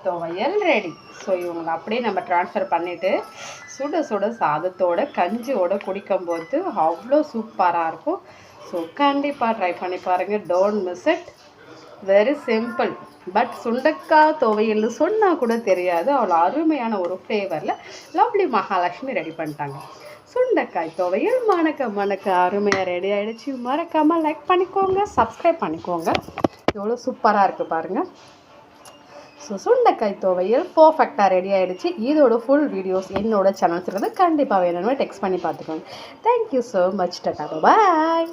துவையல் ready. So இவங்களை அப்படியே நம்ம ட்ரான்ஸ்ஃபர் பண்ணிவிட்டு சுட சுட சாதத்தோட கஞ்சியோட குடிக்கும்போது அவ்வளோ சூப்பராக இருக்கும். ஸோ கண்டிப்பாக ட்ரை பண்ணி பாருங்கள். Don't miss it. Very simple. But சுண்டக்காய் துவையல்னு சொன்னால் கூட தெரியாது, அவ்வளோ அருமையான ஒரு ஃப்ளேவரில் லவ்லி மகாலட்சுமி ரெடி பண்ணிட்டாங்க. சுண்டைக்காய் துவையல் மணக்க அருமையாக ரெடி ஆகிடுச்சு. மறக்காமல் லைக் பண்ணிக்கோங்க, சப்ஸ்கிரைப் பண்ணிக்கோங்க. எவ்வளோ சூப்பராக இருக்குது பாருங்கள். ஸோ சுண்டைக்காய் துவையல் பர்ஃபெக்டாக ரெடி ஆகிடுச்சு. இதோட ஃபுல் வீடியோஸ் என்னோட சேனல்ஸ் இருக்குது, கண்டிப்பாக வேணும்னு டெக்ஸ்ட் பண்ணி பார்த்துக்கோங்க. Thank you so much. டாடா பாய்.